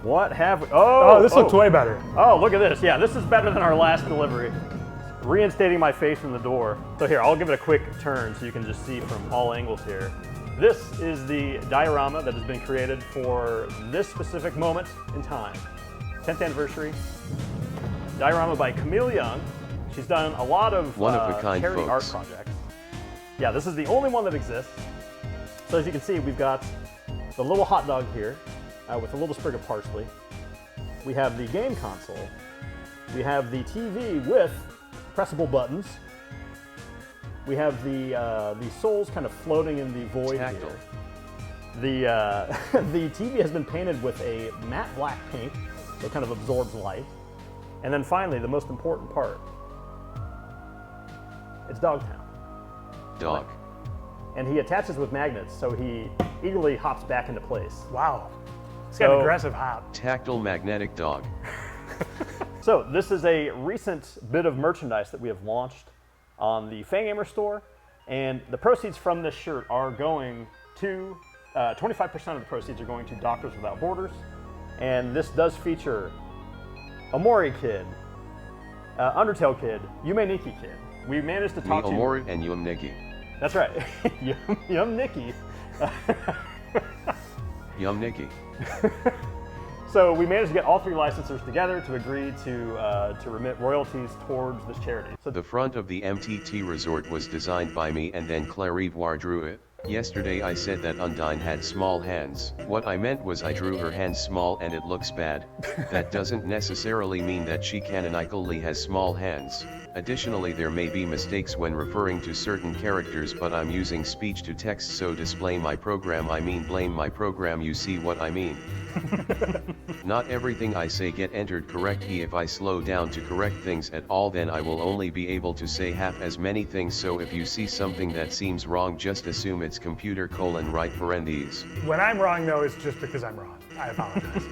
What have we? Oh, this looks way better. Oh, look at this. Yeah, this is better than our last delivery. Reinstating my face in the door. So here, I'll give it a quick turn so you can just see from all angles here. This is the diorama that has been created for this specific moment in time. 10th anniversary. Diorama by Camille Young. She's done a lot of charity art projects. Yeah, this is the only one that exists. So as you can see, we've got the little hot dog here with a little sprig of parsley. We have the game console. We have the TV with pressable buttons. We have the souls kind of floating in the void here. The TV has been painted with a matte black paint, so it kind of absorbs light. And then finally, the most important part. It's Dogtown. Dog. And he attaches with magnets, so he eagerly hops back into place. Wow. It's got an aggressive hop. Tactile magnetic dog. So this is a recent bit of merchandise that we have launched on the Fangamer store, and the proceeds from this shirt are going to, 25% of the proceeds are going to Doctors Without Borders, and this does feature Omori Kid, Undertale Kid, Yume Nikki Kid. We managed to talk to Omori and Yum Nikki. That's right, Yum Nikki. Yum Nikki. So we managed to get all three licensors together to agree to remit royalties towards this charity. So the front of the MTT resort was designed by me and then Clarivoire drew it. Yesterday I said that Undine had small hands. What I meant was I drew her hands small and it looks bad. That doesn't necessarily mean that she canonically has small hands. Additionally, there may be mistakes when referring to certain characters, but I'm using speech to text, so display my program, I mean blame my program, you see what I mean. Not everything I say get entered correctly. If I slow down to correct things at all, then I will only be able to say half as many things, so if you see something that seems wrong, just assume it's computer : right parentheses. When I'm wrong though, it's just because I'm wrong. I apologize.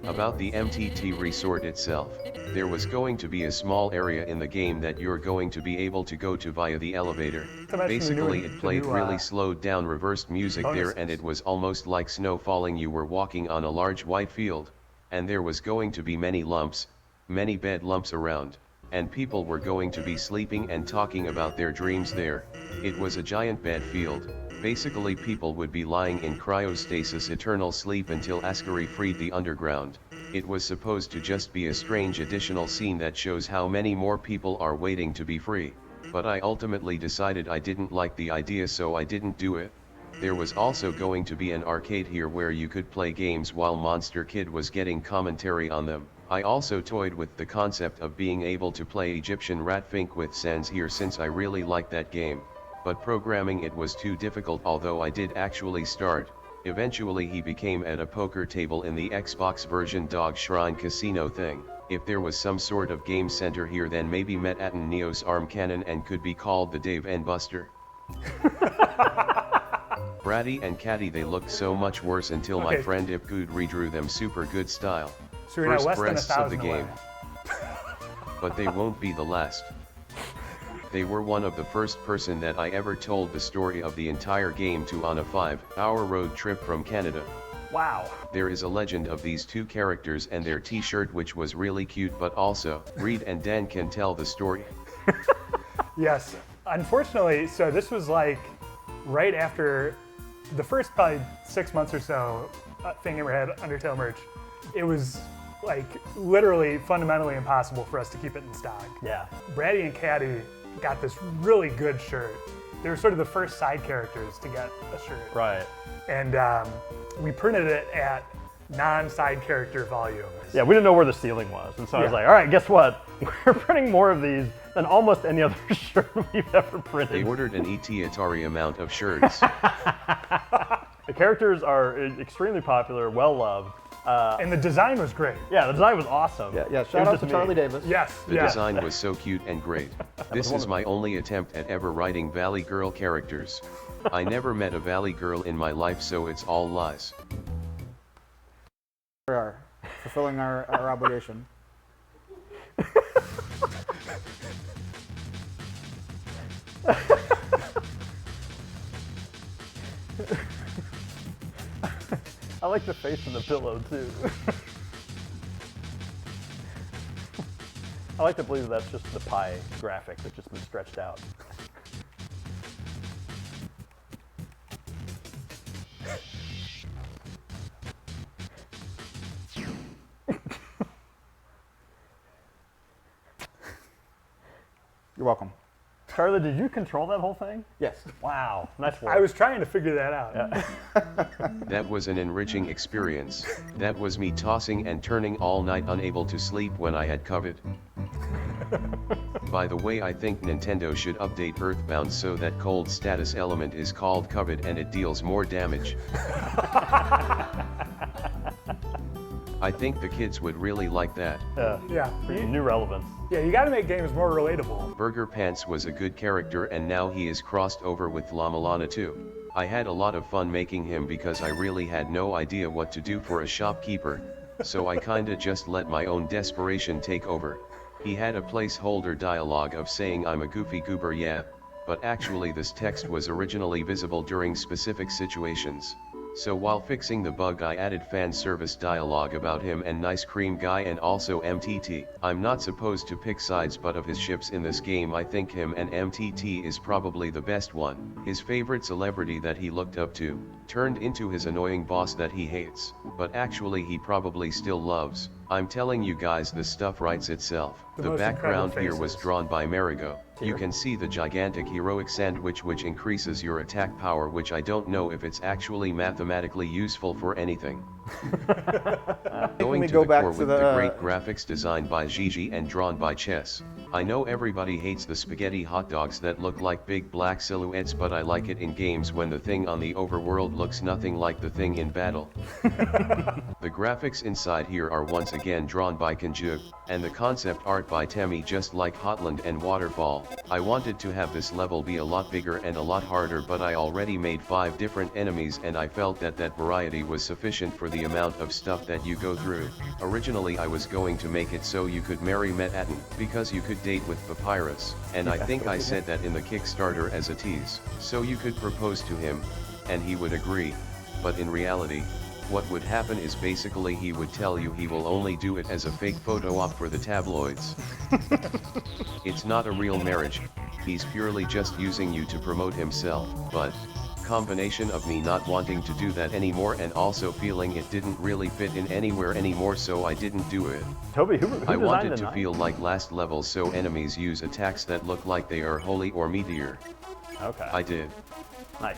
About the MTT resort itself, there was going to be a small area in the game that you're going to be able to go to via the elevator. Basically it played really slowed down reversed music there, and it was almost like snow falling. You were walking on a large white field, and there was going to be many lumps, many bed lumps around, and people were going to be sleeping and talking about their dreams there. It was a giant bed field. Basically people would be lying in cryostasis eternal sleep until Ascari freed the underground. It was supposed to just be a strange additional scene that shows how many more people are waiting to be free, but I ultimately decided I didn't like the idea, so I didn't do it. There was also going to be an arcade here where you could play games while Monster Kid was getting commentary on them. I also toyed with the concept of being able to play Egyptian Ratfink with Sans here, since I really like that game. But programming it was too difficult, although I did actually start. Eventually he became at a poker table in the Xbox version Dog Shrine Casino thing. If there was some sort of game center here, then maybe met at an Neos arm cannon and could be called the Dave and Buster. Bratty and Catty, they looked so much worse until my friend Ipgood redrew them super good style. So you're First breaths of the game. But they won't be the last. They were one of the first person that I ever told the story of the entire game to on a 5-hour road trip from Canada. wow. There is a legend of these two characters and their t-shirt, which was really cute, but also, Reed and Dan can tell the story. Yes, unfortunately, so this was like right after the first probably 6 months or so Fangamer had Undertale merch. It was like literally fundamentally impossible for us to keep it in stock. Yeah. Bratty and Catty got this really good shirt. They were sort of the first side characters to get a shirt. Right. And we printed it at non-side character volumes. Yeah, we didn't know where the ceiling was, and so I was like, all right, guess what? We're printing more of these than almost any other shirt we've ever printed. They ordered an ET Atari amount of shirts. The characters are extremely popular, well loved. And the design was great. Yeah, the design was awesome. Yeah, shout out to Charlie Davis. Yes, The design was so cute and great. This is my only attempt at ever writing Valley Girl characters. I never met a Valley Girl in my life, so it's all lies. We are fulfilling our obligation. I like the face in the pillow too. I like to believe that's just the pie graphic that's just been stretched out. You're welcome. Charlie, did you control that whole thing? Yes. Wow, nice work. I was trying to figure that out. Yeah. That was an enriching experience. That was me tossing and turning all night unable to sleep when I had COVID. By the way, I think Nintendo should update Earthbound so that cold status element is called COVID and it deals more damage. I think the kids would really like that. Yeah. New relevance. Yeah, you got to make games more relatable. Burger Pants was a good character and now he is crossed over with Llama Lana too. I had a lot of fun making him because I really had no idea what to do for a shopkeeper, so I kinda just let my own desperation take over. He had a placeholder dialogue of saying I'm a goofy goober, yeah, but actually this text was originally visible during specific situations. So while fixing the bug I added fan service dialogue about him and Nice Cream Guy and also MTT. I'm not supposed to pick sides, but of his ships in this game I think him and MTT is probably the best one. His favorite celebrity that he looked up to, turned into his annoying boss that he hates, but actually he probably still loves. I'm telling you guys, this stuff writes itself. The background here was drawn by Marigo. You can see the gigantic heroic sandwich which increases your attack power, which I don't know if it's actually mathematically useful for anything. Going to the core with the great graphics designed by Gigi and drawn by Chess. I know everybody hates the spaghetti hot dogs that look like big black silhouettes, but I like it in games when the thing on the overworld looks nothing like the thing in battle. The graphics inside here are once again drawn by Kanju, and the concept art by Temi, just like Hotland and Waterfall. I wanted to have this level be a lot bigger and a lot harder, but I already made 5 different enemies and I felt that that variety was sufficient for the amount of stuff that you go through. Originally I was going to make it so you could marry Met-Atten, because you could date with Papyrus, and I think I said that in the Kickstarter as a tease, so you could propose to him, and he would agree, but in reality, what would happen is basically he would tell you he will only do it as a fake photo op for the tabloids. It's not a real marriage, he's purely just using you to promote himself, but combination of me not wanting to do that anymore and also feeling it didn't really fit in anywhere anymore, so I didn't do it. Toby, who I wanted to knife? feel like last level, so enemies use attacks that look like they are holy or meteor. Okay. I did. Nice.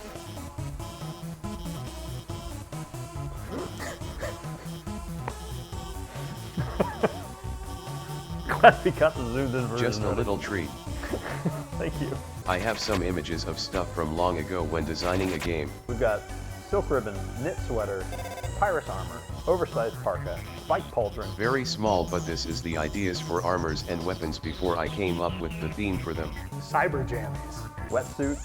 Glad we got the zoomed in version. Just a little treat. Thank you. I have some images of stuff from long ago when designing a game. We've got silk ribbon, knit sweater, papyrus armor, oversized parka, spike pauldron. Very small, but this is the ideas for armors and weapons before I came up with the theme for them. Cyber jammies. Wetsuit,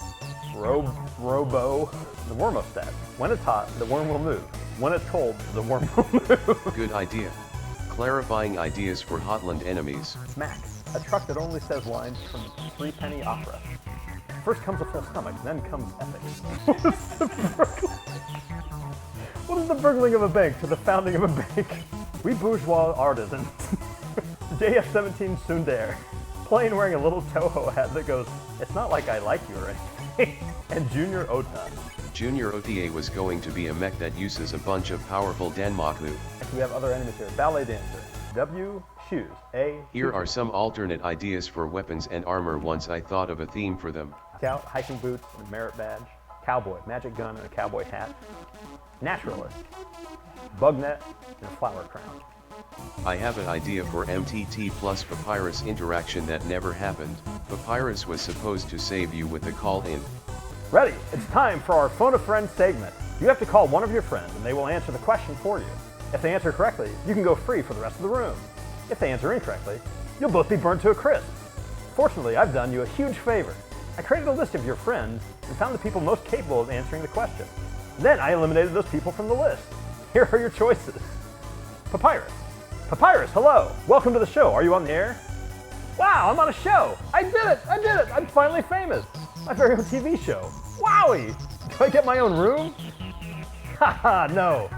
robo, the wormostat. When it's hot, the worm will move. When it's cold, the worm will move. Good idea. Clarifying ideas for Hotland enemies. Smack, a truck that only says lines from 3 Penny Opera. First comes a full stomach, then comes ethics. What is the burgling of a bank to the founding of a bank? We bourgeois artisans. JF-17 Sundare. Plain wearing a little Toho hat that goes, it's not like I like you or anything. And Junior Ota. Junior Ota was going to be a mech that uses a bunch of powerful Danmaku. We have other enemies here. Ballet dancer. W, shoes. A, Here are some alternate ideas for weapons and armor once I thought of a theme for them. Scout, hiking boots, and merit badge. Cowboy, magic gun and a cowboy hat. Naturalist. Bug net and a flower crown. I have an idea for MTT plus Papyrus interaction that never happened. Papyrus was supposed to save you with a call-in. Ready? It's time for our Phone a Friend segment. You have to call one of your friends and they will answer the question for you. If they answer correctly, you can go free for the rest of the room. If they answer incorrectly, you'll both be burnt to a crisp. Fortunately, I've done you a huge favor. I created a list of your friends and found the people most capable of answering the question. Then I eliminated those people from the list. Here are your choices. Papyrus. Papyrus, hello. Welcome to the show. Are you on the air? Wow, I'm on a show. I did it. I'm finally famous. My very own TV show. Wowie. Do I get my own room? Haha, no.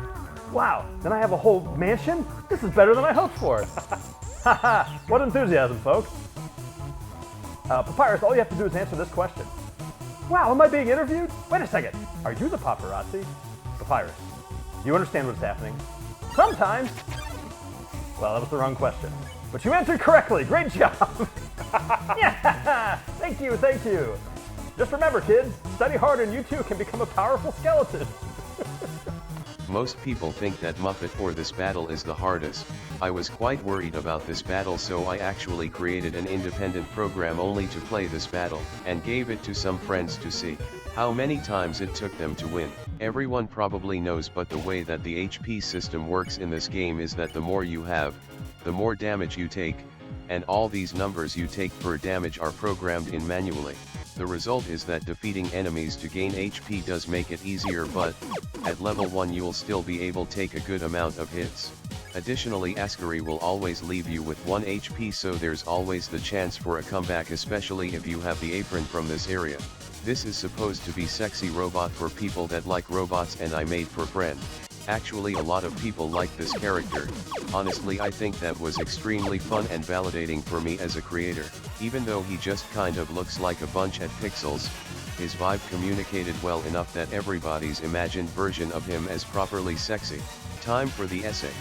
Wow, then I have a whole mansion? This is better than I hoped for. Haha, what enthusiasm, folks. Papyrus, all you have to do is answer this question. Wow, am I being interviewed? Wait a second, are you the paparazzi? Papyrus, do you understand what's happening? Sometimes. Well, that was the wrong question. But you answered correctly, great job. Yeah, thank you, thank you. Just remember, kids, study hard and you too can become a powerful skeleton. Most people think that Muppet or this battle is the hardest. I was quite worried about this battle, so I actually created an independent program only to play this battle, and gave it to some friends to see how many times it took them to win. Everyone probably knows, but the way that the HP system works in this game is that the more you have, the more damage you take, and all these numbers you take per damage are programmed in manually. The result is that defeating enemies to gain HP does make it easier, but at level 1 you'll still be able to take a good amount of hits. Additionally, Ascari will always leave you with 1 HP, so there's always the chance for a comeback, especially if you have the apron from this area. This is supposed to be sexy robot for people that like robots, and I made for friend. Actually, a lot of people like this character. Honestly, I think that was extremely fun and validating for me as a creator. Even though he just kind of looks like a bunch of pixels, his vibe communicated well enough that everybody's imagined version of him as properly sexy. Time for the essay.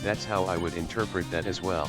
That's how I would interpret that as well.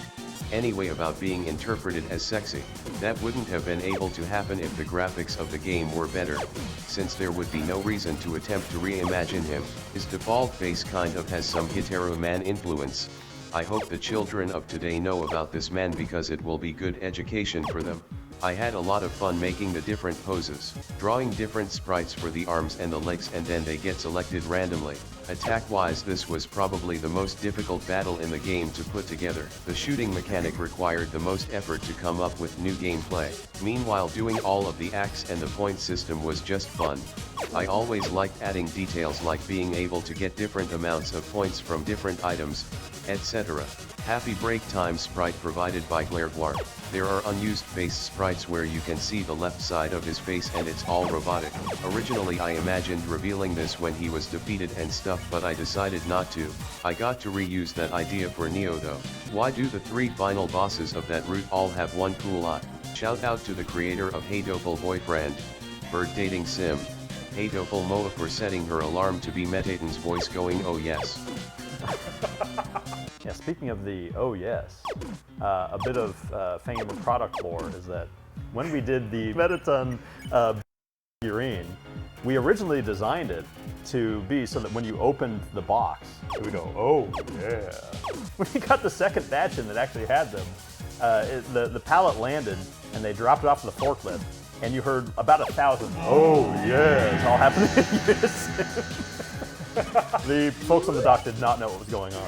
Anyway, about being interpreted as sexy, that wouldn't have been able to happen if the graphics of the game were better, since there would be no reason to attempt to reimagine him. His default face kind of has some hetero man influence. I hope the children of today know about this man because it will be good education for them. I had a lot of fun making the different poses, drawing different sprites for the arms and the legs, and then they get selected randomly. Attack-wise, this was probably the most difficult battle in the game to put together. The shooting mechanic required the most effort to come up with new gameplay. Meanwhile, doing all of the acts and the point system was just fun. I always liked adding details like being able to get different amounts of points from different items, etc. Happy break time sprite provided by Glairguard. There are unused face sprites where you can see the left side of his face and it's all robotic. Originally I imagined revealing this when he was defeated and stuff, but I decided not to. I got to reuse that idea for Neo though. Why do the 3 final bosses of that route all have one cool eye? Shout out to the creator of Hey Doppel Boyfriend, Bird Dating Sim, Hey Doppel Moa for setting her alarm to be Metaton's voice going oh yes. Yeah, speaking of the oh yes, a bit of Fangamer product lore is that when we did the Metaton figurine, we originally designed it to be so that when you opened the box, it would go, oh yeah. When we got the second batch in that actually had them, the pallet landed and they dropped it off the forklift, and you heard about 1,000 oh yes all happening in unison. The folks on the dock did not know what was going on.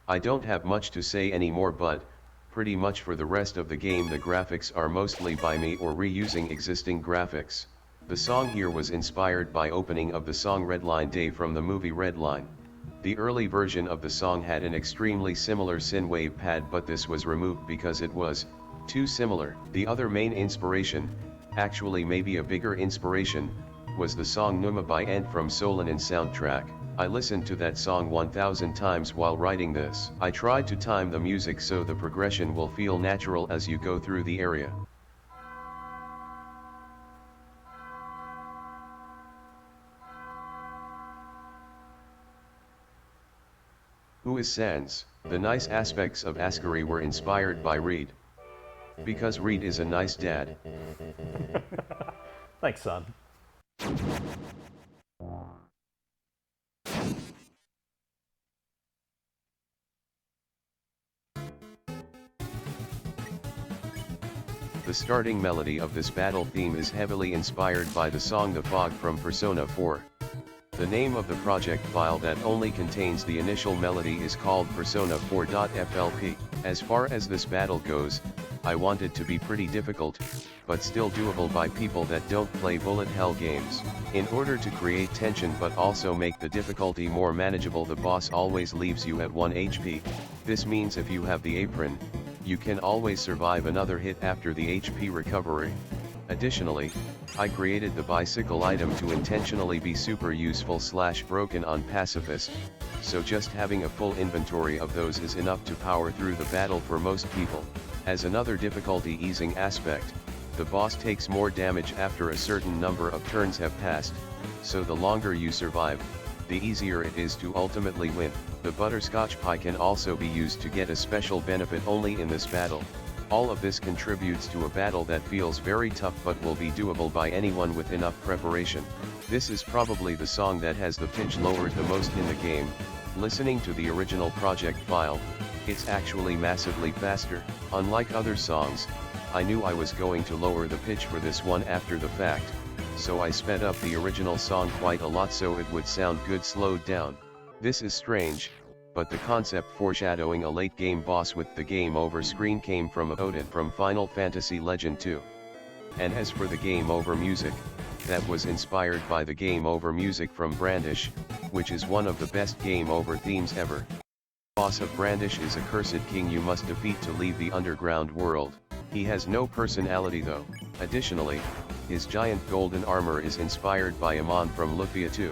I don't have much to say anymore, but pretty much for the rest of the game the graphics are mostly by me or reusing existing graphics. The song here was inspired by opening of the song Redline Day from the movie Redline. The early version of the song had an extremely similar synthwave pad, but this was removed because it was too similar. The other main inspiration, actually maybe a bigger inspiration, was the song Numa by Ant from Solanin soundtrack. I listened to that song 1,000 times while writing this. I tried to time the music so the progression will feel natural as you go through the area. Who is Sans? The nice aspects of Ascari were inspired by Reed. Because Reed is a nice dad. Thanks, son. The starting melody of this battle theme is heavily inspired by the song The Fog from Persona 4. The name of the project file that only contains the initial melody is called Persona 4.flp. As far as this battle goes, I wanted to be pretty difficult, but still doable by people that don't play bullet hell games. In order to create tension but also make the difficulty more manageable, the boss always leaves you at 1 HP. This means if you have the apron, you can always survive another hit after the HP recovery. Additionally, I created the bicycle item to intentionally be super useful / broken on pacifist, so just having a full inventory of those is enough to power through the battle for most people. As another difficulty easing aspect, the boss takes more damage after a certain number of turns have passed, so the longer you survive, the easier it is to ultimately win. The butterscotch pie can also be used to get a special benefit only in this battle. All of this contributes to a battle that feels very tough but will be doable by anyone with enough preparation. This is probably the song that has the pitch lowered the most in the game. Listening to the original project file, it's actually massively faster. Unlike other songs, I knew I was going to lower the pitch for this one after the fact, so I sped up the original song quite a lot so it would sound good slowed down. This is strange, but the concept foreshadowing a late game boss with the game over screen came from Odin from Final Fantasy Legend 2. And as for the game over music, that was inspired by the game over music from Brandish, which is one of the best game over themes ever. The boss of Brandish is a cursed king you must defeat to leave the underground world. He has no personality though. Additionally, his giant golden armor is inspired by Amon from Lufia 2.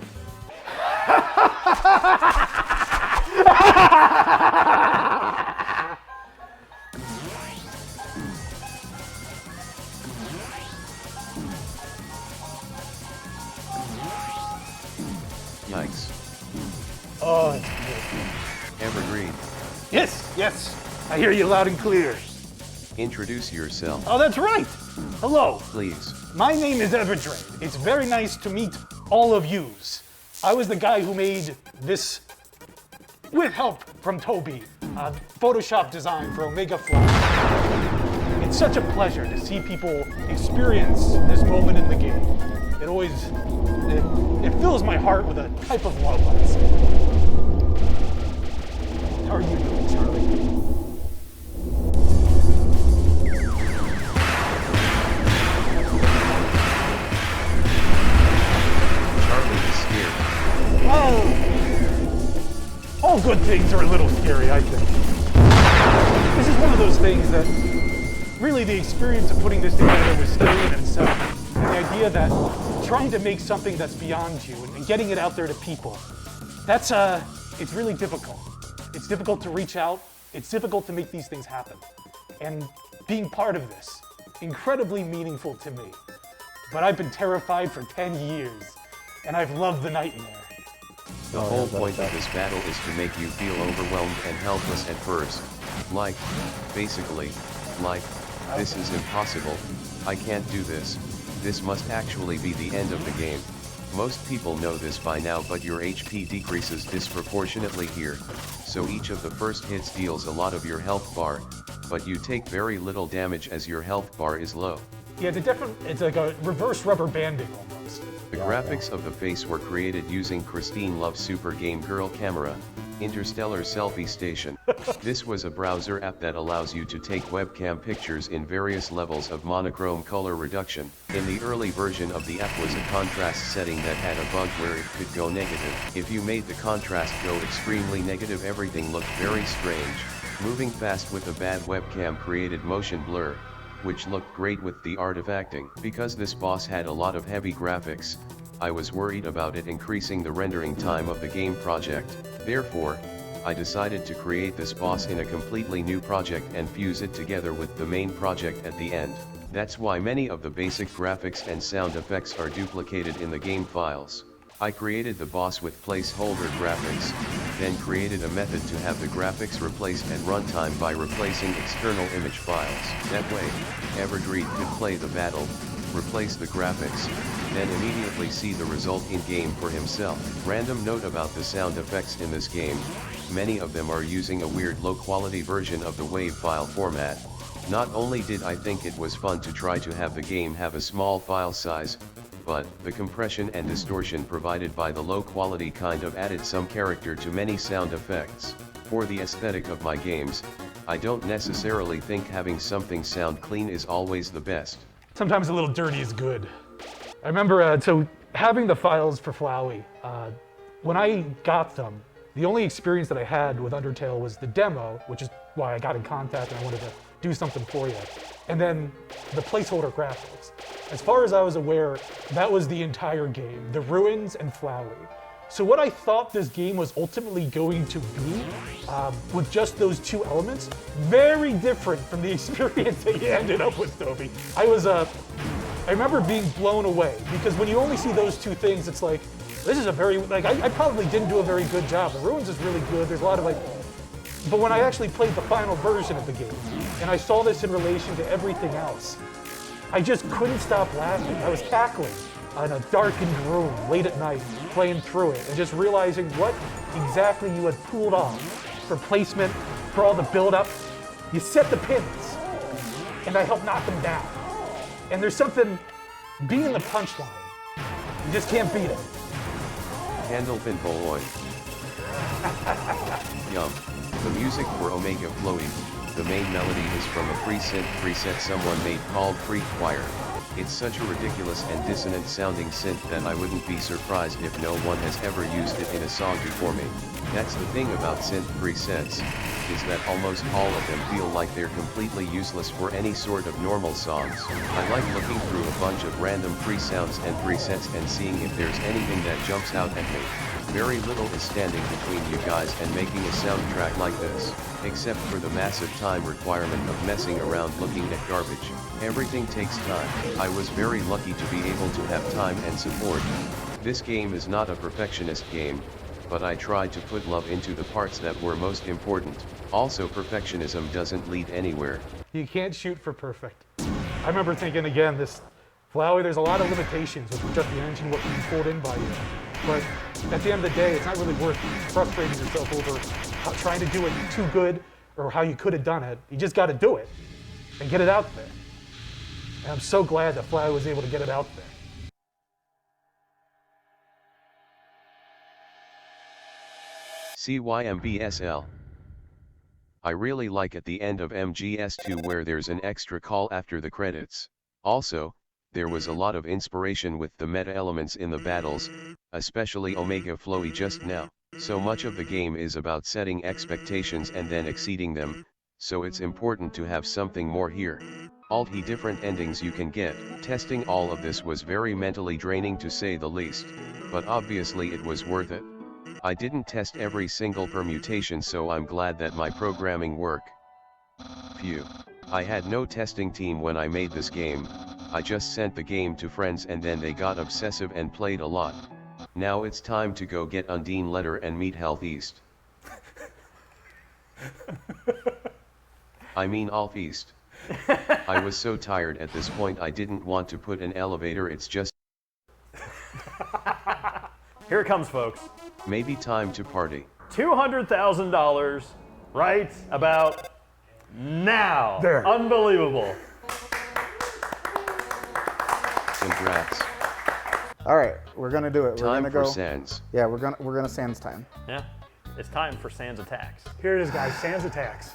Yikes. Oh, it's good. Evergreen, Yes, yes. I hear you loud and clear. introduce yourself, Oh, that's right. Hello. please. My name is Everdrain. It's very nice to meet all of yous. I was the guy who made this, with help from Toby, Photoshop design for Omega Fly. It's such a pleasure to see people experience this moment in the game. It always, it fills my heart with a type of love, I'd say. How are you doing, Charlie? Charlie is scared. Well, all good things are a little scary, I think. This is one of those things that really the experience of putting this together was scary in itself. And the idea that trying to make something that's beyond you and getting it out there to people, that's, it's really difficult. It's difficult to reach out. It's difficult to make these things happen. And being part of this, incredibly meaningful to me. But I've been terrified for 10 years, and I've loved the nightmare. The whole point of this battle is to make you feel overwhelmed and helpless at first. Like, basically, like, this is impossible, I can't do this, this must actually be the end of the game. Most people know this by now, but your HP decreases disproportionately here, so each of the first hits deals a lot of your health bar, but you take very little damage as your health bar is low. Yeah, it's like a reverse rubber banding almost. The graphics of the face were created using Christine Love's Super Game Girl camera, Interstellar Selfie Station. This was a browser app that allows you to take webcam pictures in various levels of monochrome color reduction. In the early version of the app was a contrast setting that had a bug where it could go negative. If you made the contrast go extremely negative, everything looked very strange. Moving fast with a bad webcam created motion blur, which looked great with the artifacting. Because this boss had a lot of heavy graphics, I was worried about it increasing the rendering time of the game project. Therefore, I decided to create this boss in a completely new project and fuse it together with the main project at the end. That's why many of the basic graphics and sound effects are duplicated in the game files. I created the boss with placeholder graphics, then created a method to have the graphics replaced at runtime by replacing external image files. That way, Everdreed could play the battle, replace the graphics, then immediately see the result in-game for himself. Random note about the sound effects in this game, many of them are using a weird low-quality version of the WAV file format. Not only did I think it was fun to try to have the game have a small file size, but the compression and distortion provided by the low-quality kind of added some character to many sound effects. For the aesthetic of my games, I don't necessarily think having something sound clean is always the best. Sometimes a little dirty is good. I remember, so having the files for Flowey, when I got them, the only experience that I had with Undertale was the demo, which is why I got in contact and I wanted to do something for you. And then the placeholder graphics. As far as I was aware, that was the entire game, the ruins and Flowey. So what I thought this game was ultimately going to be, with just those two elements, very different from the experience that you ended up with, Toby. I remember being blown away, because when you only see those two things, it's like, this is a very, like, I probably didn't do a very good job. The Ruins is really good, there's a lot of like, but when I actually played the final version of the game, and I saw this in relation to everything else, I just couldn't stop laughing. I was cackling in a darkened room late at night, playing through it, and just realizing what exactly you had pulled off for placement, for all the build-up. You set the pins, and I helped knock them down. And there's something, being the punchline, you just can't beat it. Candlepin Boy. Yum. The music for Omega Flowy. The main melody is from a preset someone made called Freak Choir. It's such a ridiculous and dissonant sounding synth that I wouldn't be surprised if no one has ever used it in a song before me. That's the thing about synth presets, is that almost all of them feel like they're completely useless for any sort of normal songs. I like looking through a bunch of random pre-sounds and presets and seeing if there's anything that jumps out at me. Very little is standing between you guys and making a soundtrack like this, except for the massive time requirement of messing around looking at garbage. Everything takes time. I was very lucky to be able to have time and support. This game is not a perfectionist game, but I tried to put love into the parts that were most important. Also, perfectionism doesn't lead anywhere. You can't shoot for perfect. I remember thinking, again, this Flowey, there's a lot of limitations with just the engine, what can be pulled in by you. But at the end of the day, it's not really worth frustrating yourself over trying to do it too good or how you could have done it. You just got to do it and get it out there. And I'm so glad that Flowey was able to get it out there. CYMBSL. I really like at the end of MGS2 where there's an extra call after the credits. Also, there was a lot of inspiration with the meta elements in the battles, especially Omega Flowy just now. So much of the game is about setting expectations and then exceeding them, so it's important to have something more here. All the different endings you can get. Testing all of this was very mentally draining to say the least, but obviously it was worth it. I didn't test every single permutation, so I'm glad that my programming worked. Phew. I had no testing team when I made this game. I just sent the game to friends and then they got obsessive and played a lot. Now it's time to go get Undine Letter and meet Health East. I mean Alf East. I was so tired at this point I didn't want to put an elevator, it's just... Here it comes, folks. Maybe time to party. $200,000 right about now. There. Unbelievable. Congrats. All right, we're gonna do it. We're Time gonna for go. Sans. Yeah, we're gonna Sans time. Yeah. It's time for Sans Attacks. Here it is, guys, Sans Attacks.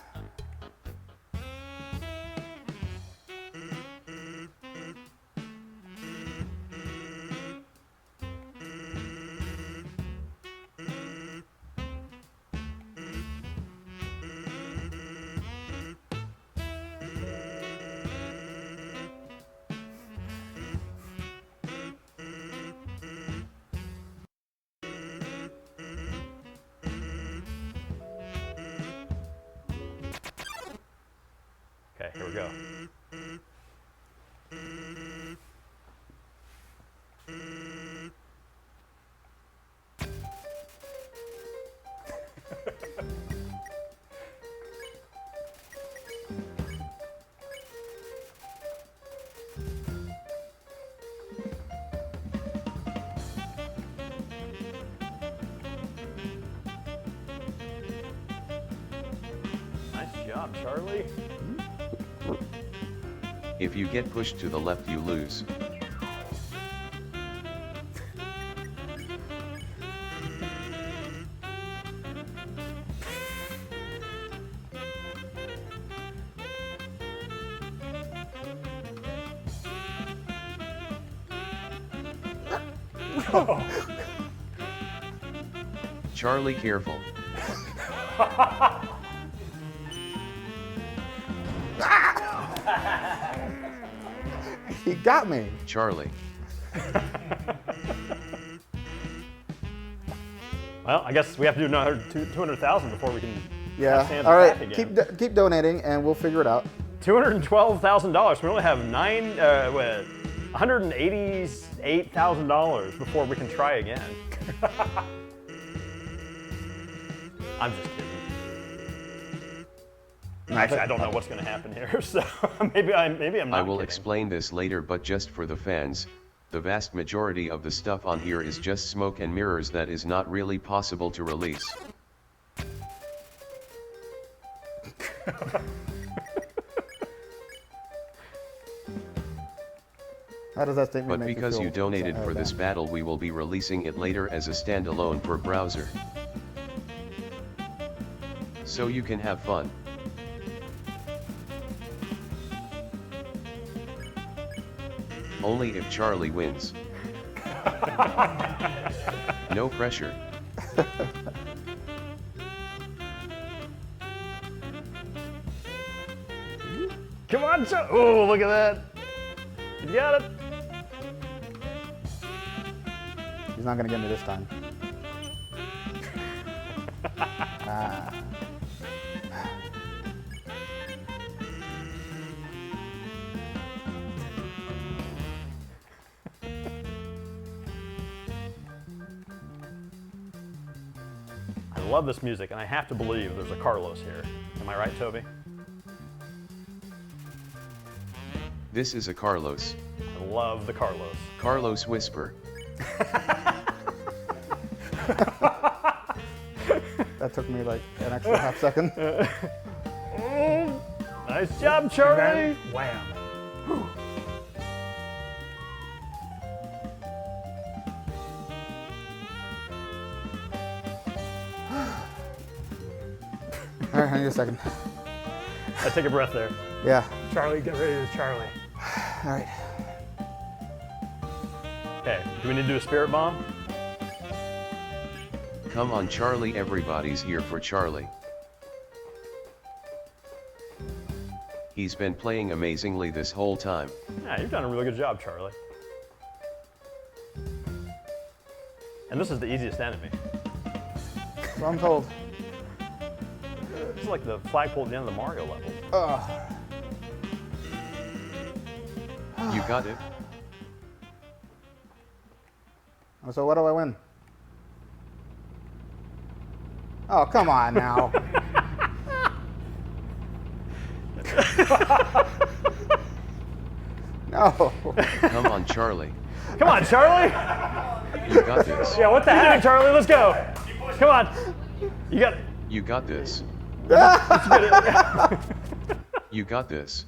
Okay, here we go. Nice job, Charlie. If you get pushed to the left, you lose. Charlie, careful. He got me. Charlie. Well, I guess we have to do another 200,000 before we can. Yeah. have Sans All right. attack again. Keep donating, and we'll figure it out. $212,000. We only have $188,000 before we can try again. I'm just kidding. Actually, I don't know what's going to happen here, so maybe I'm not. I will kidding. explain this later, but just for the fans, the vast majority of the stuff on here is just smoke and mirrors that is not really possible to release. How does that statement But make you because feel? you donated for this Dan? battle, we will be releasing it later as a standalone for browser. So you can have fun. Only if Charlie wins. No pressure. Come on, oh, look at that. You got it. He's not gonna get me this time. Ah. I love this music, and I have to believe there's a Carlos here. Am I right, Toby? This is a Carlos. I love the Carlos. Carlos Whisper. That took me like an extra half second. Nice job, And Charlie. then, wham. All right, I need a second. Take a breath there. Yeah. Charlie, get ready to Charlie. All right. Okay, do we need to do a spirit bomb? Come on, Charlie, everybody's here for Charlie. He's been playing amazingly this whole time. Yeah, you've done a really good job, Charlie. And this is the easiest enemy. So I'm told. It's like the flagpole at the end of the Mario level. You got it? So what do I win? Oh, come on now. No. Come on, Charlie. Come on, Charlie. You got this. Yeah, what the heck, Charlie? Let's go. Come on. You got it. You got this. You got this.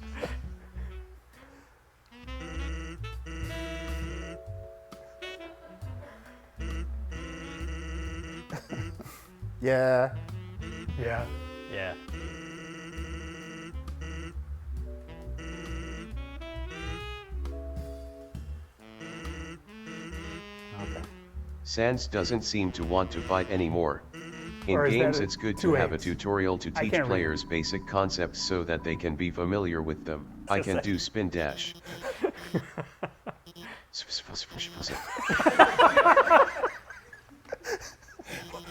Yeah. Yeah. Yeah. Okay. Sans doesn't seem to want to fight anymore. In Or is that games a it's good to 2-8? have a tutorial to I teach can't read. players basic concepts so that they can be familiar with them. I can do spin dash.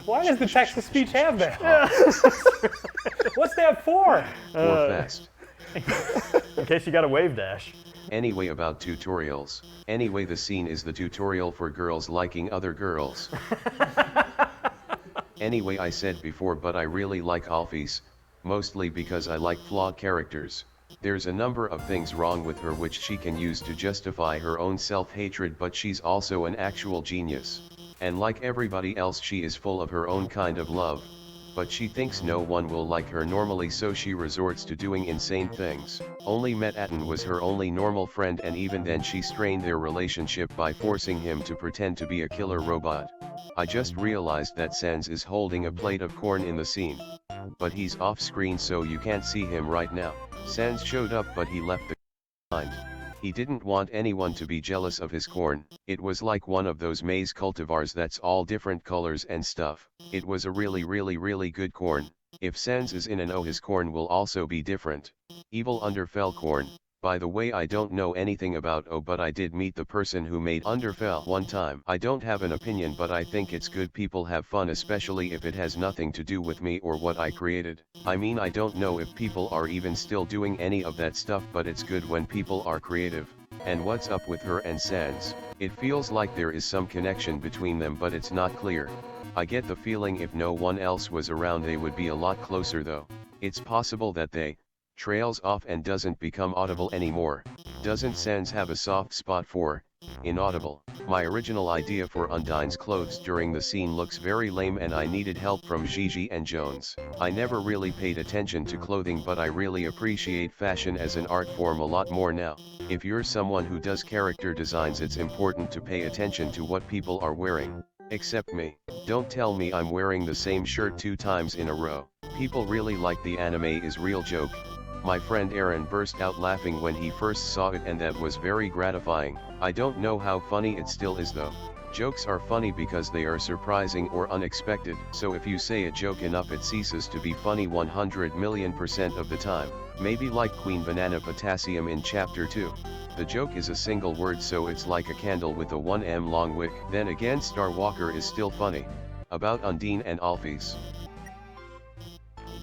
Why does the text-to-speech have that? What's that for? Or fast. In case you got a wave dash. Anyway, about tutorials. Anyway, the scene is the tutorial for girls liking other girls. Anyway, I said before, but I really like Alphys, mostly because I like flawed characters. There's a number of things wrong with her which she can use to justify her own self-hatred, but she's also an actual genius. And like everybody else, she is full of her own kind of love, but she thinks no one will like her normally, so she resorts to doing insane things. Only Metaton was her only normal friend, and even then she strained their relationship by forcing him to pretend to be a killer robot. I just realized that Sans is holding a plate of corn in the scene. But he's off screen so you can't see him right now. Sans showed up, but he left the behind. He didn't want anyone to be jealous of his corn. It was like one of those maize cultivars that's all different colors and stuff. It was a really good corn. If Sans is in an O, his corn will also be different. Evil Underfell corn. By the way, I don't know anything about O, but I did meet the person who made Underfell one time. I don't have an opinion, but I think it's good people have fun, especially if it has nothing to do with me or what I created. I mean, I don't know if people are even still doing any of that stuff, but it's good when people are creative. And what's up with her and Sans? It feels like there is some connection between them, but it's not clear. I get the feeling if no one else was around they would be a lot closer though. It's possible that they trails off and doesn't become audible anymore. Doesn't Sans have a soft spot for inaudible? My original idea for Undyne's clothes during the scene looks very lame, and I needed help from Gigi and Jones. I never really paid attention to clothing, but I really appreciate fashion as an art form a lot more now. If you're someone who does character designs, it's important to pay attention to what people are wearing. Except me. Don't tell me I'm wearing the same shirt 2 times in a row. People really like the anime is real joke. My friend Aaron burst out laughing when he first saw it, and that was very gratifying. I don't know how funny it still is though. Jokes are funny because they are surprising or unexpected, so if you say a joke enough it ceases to be funny 100,000,000% of the time. Maybe like Queen Banana Potassium in Chapter 2. The joke is a single word, so it's like a candle with a 1m long wick. Then again, Star Walker is still funny. About Undine and Alphys.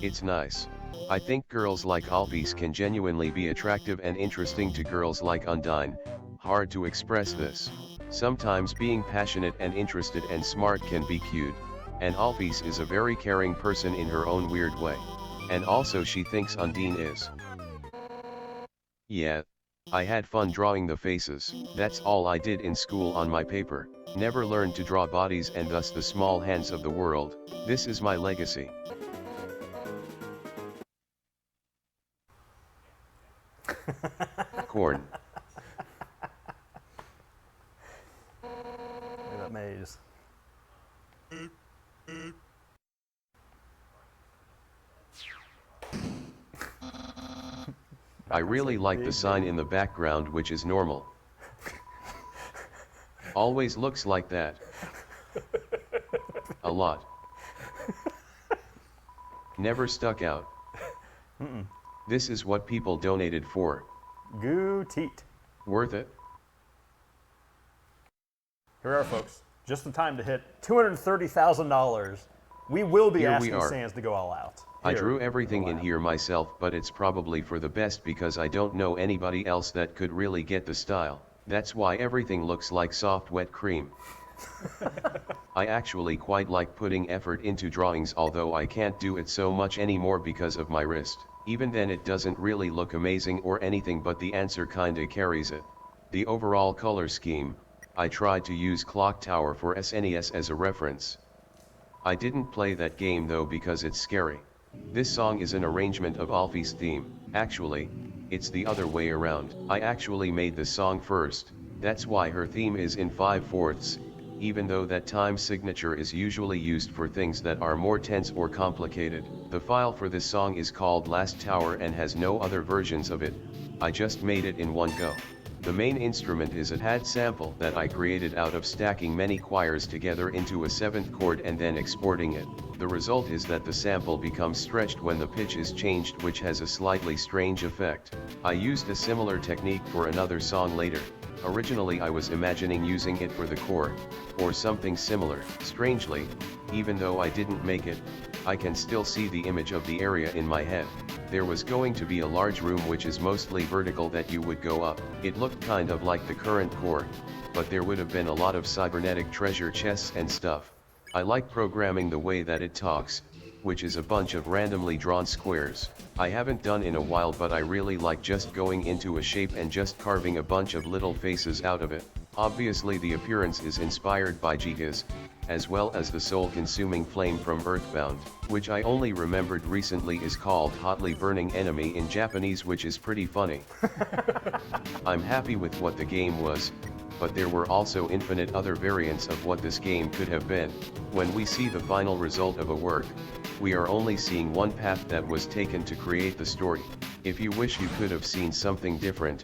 It's nice. I think girls like Alphys can genuinely be attractive and interesting to girls like Undine. Hard to express this. Sometimes being passionate and interested and smart can be cute. And Alphys is a very caring person in her own weird way. And also she thinks Undine is. Yeah. I had fun drawing the faces. That's all I did in school on my paper. Never learned to draw bodies and thus the small hands of the world. This is my legacy. Corn. Look at that maze. I really like the sign in the background, which is normal. Always looks like that. A lot. Never stuck out. This is what people donated for. Goo teat. Worth it? Here we are, folks. Just in time to hit $230,000. We will be Here we asking are. Sans to go all out. I drew everything in here myself, but it's probably for the best because I don't know anybody else that could really get the style. That's why everything looks like soft wet cream. I actually quite like putting effort into drawings, although I can't do it so much anymore because of my wrist. Even then it doesn't really look amazing or anything, but the answer kinda carries it. The overall color scheme, I tried to use Clock Tower for SNES as a reference. I didn't play that game though because it's scary. This song is an arrangement of Alphys' theme. Actually, it's the other way around. I actually made the song first, that's why her theme is in 5/4, even though that time signature is usually used for things that are more tense or complicated. The file for this song is called Last Tower and has no other versions of it. I just made it in one go. The main instrument is a pad sample that I created out of stacking many choirs together into a 7th chord and then exporting it. The result is that the sample becomes stretched when the pitch is changed, which has a slightly strange effect. I used a similar technique for another song later. Originally I was imagining using it for the core, or something similar. Strangely, even though I didn't make it, I can still see the image of the area in my head. There was going to be a large room which is mostly vertical that you would go up. It looked kind of like the current core, but there would have been a lot of cybernetic treasure chests and stuff. I like programming the way that it talks, which is a bunch of randomly drawn squares. I haven't done in a while, but I really like just going into a shape and just carving a bunch of little faces out of it. Obviously the appearance is inspired by Gigas, as well as the soul-consuming flame from Earthbound, which I only remembered recently is called Hotly Burning Enemy in Japanese, which is pretty funny. I'm happy with what the game was, but there were also infinite other variants of what this game could have been. When we see the final result of a work, we are only seeing one path that was taken to create the story. If you wish you could have seen something different,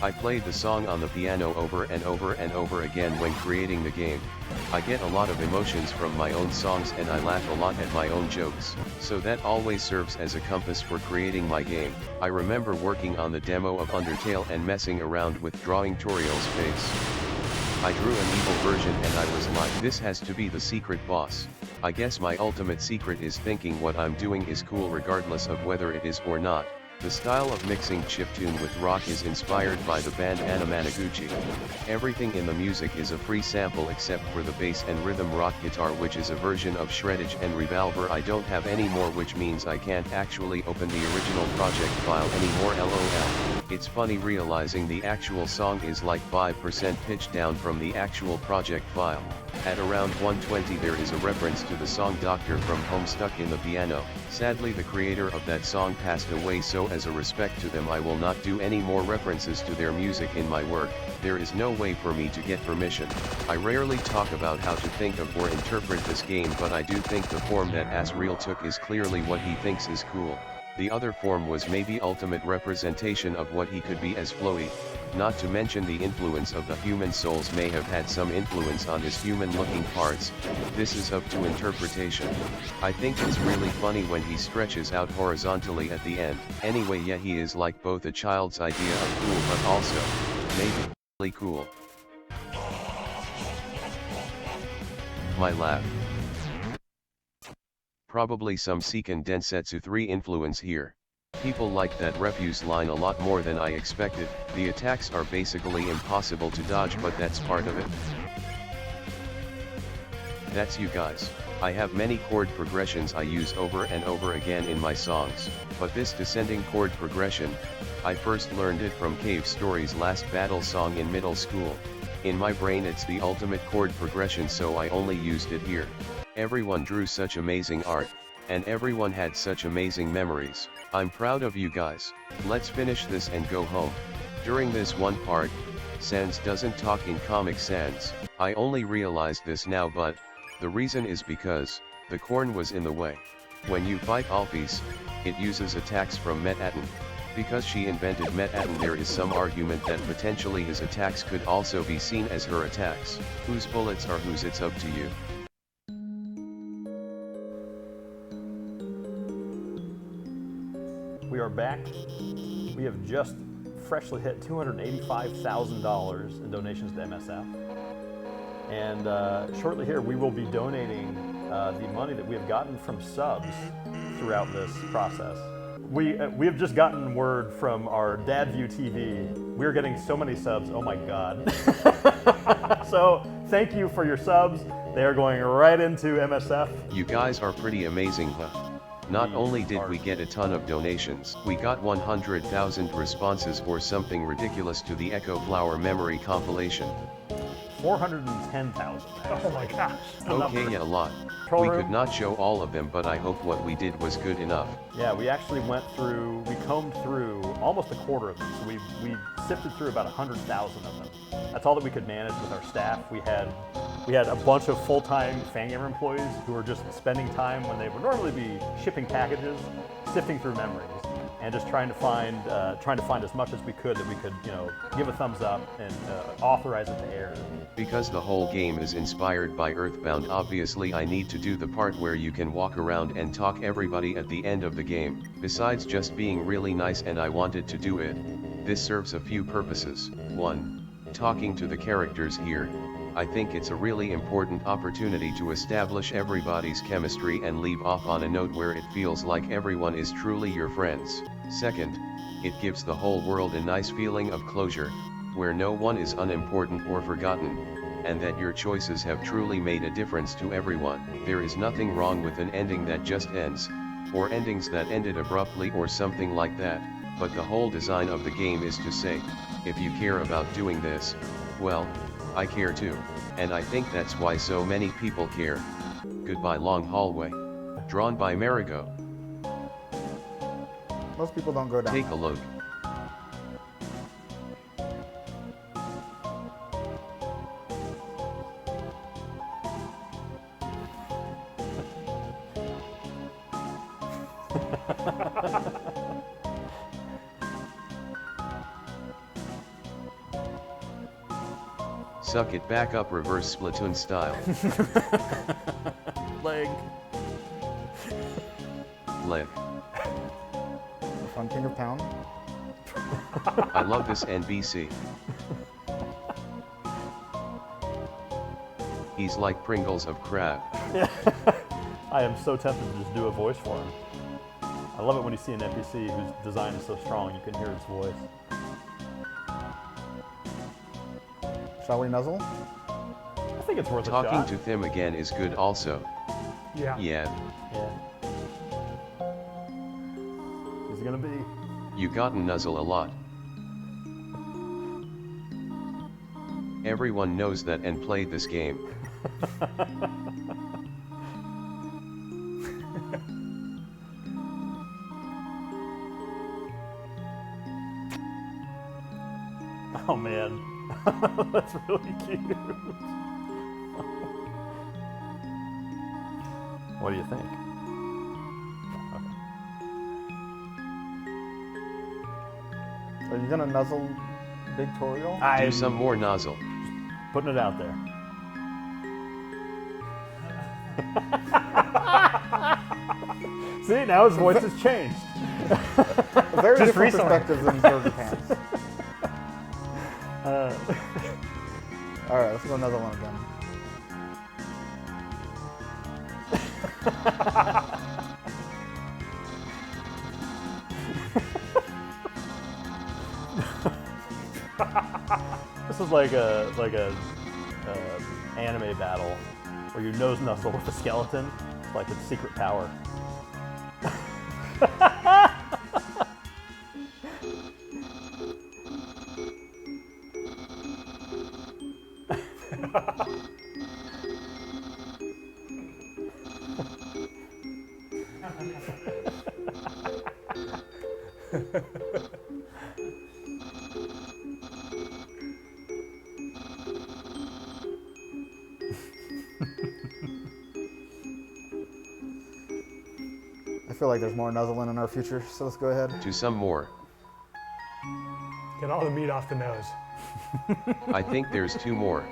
I played the song on the piano over and over and over again when creating the game. I get a lot of emotions from my own songs and I laugh a lot at my own jokes, so that always serves as a compass for creating my game. I remember working on the demo of Undertale and messing around with drawing Toriel's face. I drew an evil version and I was like, this has to be the secret boss. I guess my ultimate secret is thinking what I'm doing is cool regardless of whether it is or not. The style of mixing chiptune with rock is inspired by the band Anamanaguchi. Everything in the music is a free sample except for the bass and rhythm rock guitar, which is a version of shreddage and revolver. I don't have any more, which means I can't actually open the original project file anymore, lol. It's funny realizing the actual song is like 5% pitched down from the actual project file. At around 120 there is a reference to the song Doctor from Home stuck in the piano. Sadly the creator of that song passed away, so as a respect to them I will not do any more references to their music in my work. There is no way for me to get permission. I rarely talk about how to think of or interpret this game, but I do think the form that Asriel took is clearly what he thinks is cool. The other form was maybe ultimate representation of what he could be as Floey. Not to mention the influence of the human souls may have had some influence on his human-looking parts. This is up to interpretation. I think it's really funny when he stretches out horizontally at the end. Anyway, yeah, he is like both a child's idea of cool but also, maybe, really cool. My laugh. Probably some Seiken Densetsu 3 influence here. People like that refuse line a lot more than I expected. The attacks are basically impossible to dodge, but that's part of it. That's you guys. I have many chord progressions I use over and over again in my songs, but this descending chord progression, I first learned it from Cave Story's Last Battle song in middle school. In my brain it's the ultimate chord progression, so I only used it here. Everyone drew such amazing art, and everyone had such amazing memories. I'm proud of you guys. Let's finish this and go home. During this one part, Sans doesn't talk in Comic Sans. I only realized this now, but the reason is because the corn was in the way. When you fight Alphys, it uses attacks from Metaten. Because she invented Metaten, there is some argument that potentially his attacks could also be seen as her attacks. Whose bullets are whose, it's up to you. We are back. We have just freshly hit $285,000 in donations to MSF. And shortly here, we will be donating the money that we have gotten from subs throughout this process. We have just gotten word from our Dad View TV. We're getting so many subs, oh my God. So thank you for your subs. They are going right into MSF. You guys are pretty amazing, huh? Not only did we get a ton of donations, we got 100,000 responses or something ridiculous to the Echo Flower memory compilation. 410,000. Oh my gosh. Okay, yeah, a lot. We could not show all of them, but I hope what we did was good enough. Yeah, we actually we combed through almost a quarter of them. So we sifted through about 100,000 of them. That's all that we could manage with our staff. We had a bunch of full-time Fangamer employees who were just spending time when they would normally be shipping packages, sifting through memories, and just trying to find as much as we could that we could, give a thumbs up and authorize it to air. Because the whole game is inspired by Earthbound, obviously I need to do the part where you can walk around and talk everybody at the end of the game, besides just being really nice, and I wanted to do it. This serves a few purposes. 1. Talking to the characters here. I think it's a really important opportunity to establish everybody's chemistry and leave off on a note where it feels like everyone is truly your friends. Second, it gives the whole world a nice feeling of closure, where no one is unimportant or forgotten, and that your choices have truly made a difference to everyone. There is nothing wrong with an ending that just ends, or endings that ended abruptly or something like that, but the whole design of the game is to say, if you care about doing this, well, I care too, and I think that's why so many people care. Goodbye Long Hallway. Drawn by Marigo. Most people don't go down. Take a look. Suck it back up reverse Splatoon style. Leg. Leg. The Fun King of Town. I love this NBC. He's like Pringles of crab. I am so tempted to just do a voice for him. I love it when you see an NPC whose design is so strong you can hear its voice. Shall we nuzzle? I think it's worth a Talking shot. to them again is good also. Yeah. Yeah, Yeah. Who's it gonna be? you gotten nuzzle a lot. Everyone knows that and played this game. Oh man, that's really cute. What do you think? Are you gonna nuzzle Big Toriel? Do I'm some more nozzle. putting it out there. See, now his voice has changed. Very Just different recently. perspectives in Burger Pants. All right, let's go nuzzle one again. This is like a anime battle where you nose nuzzle with a skeleton. It's like its secret power. I feel like there's more nuzzling in our future, so let's go ahead. To some more. Get all the meat off the nose. I think there's 2 more.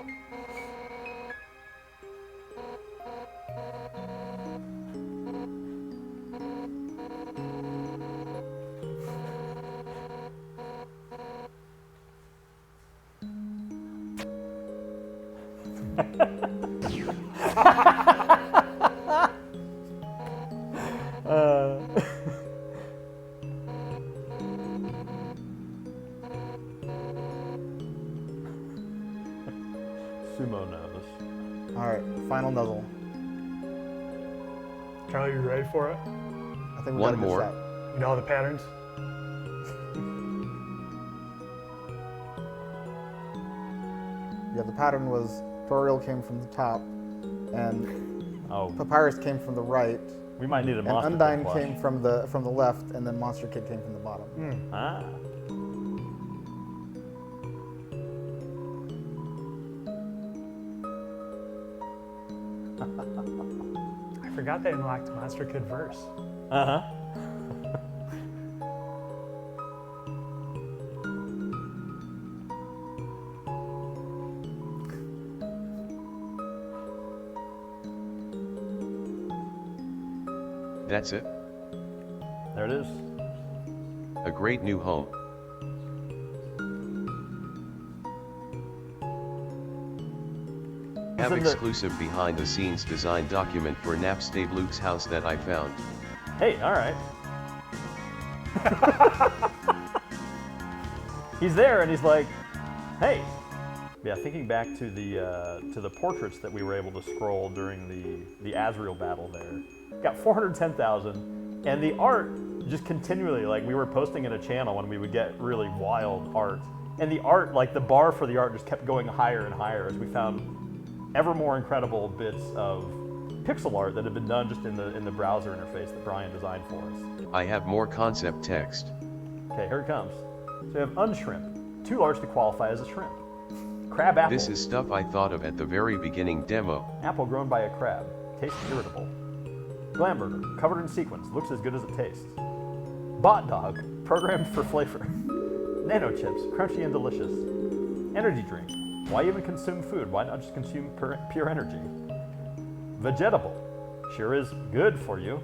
Sumo nose. All right, final nuzzle. Charlie, you ready for it? I think we One got a good more. shot. You know all the patterns? Yeah, the pattern was Toriel came from the top, and Oh, Papyrus came from the right, we might need a and monster. Undyne Kid came from the left, and then Monster Kid came from the bottom. Ah. I forgot they unlocked Monster Kid Verse. Uh huh. That's it. There it is. A great new home. Have Isn't it- exclusive behind the scenes design document for Napstave Luke's house that I found. Hey, all right. He's there, and he's like, "Hey." Yeah, thinking back to the portraits that we were able to scroll during the Azrael battle there, got 410,000, and the art just continually, like, we were posting in a channel when we would get really wild art, and the art, like the bar for the art, just kept going higher and higher as we found ever more incredible bits of pixel art that had been done just in the browser interface that Brian designed for us. I have more concept text. Okay, here it comes. So we have unshrimp, too large to qualify as a shrimp. Crab apple, This is stuff I thought of at the very beginning demo. apple grown by a crab, tastes irritable. Glamburger, covered in sequins, looks as good as it tastes. Bot dog, programmed for flavor. Nano chips, crunchy and delicious. Energy drink, Why even consume food? Why not just consume pure energy? Vegetable. Sure is good for you.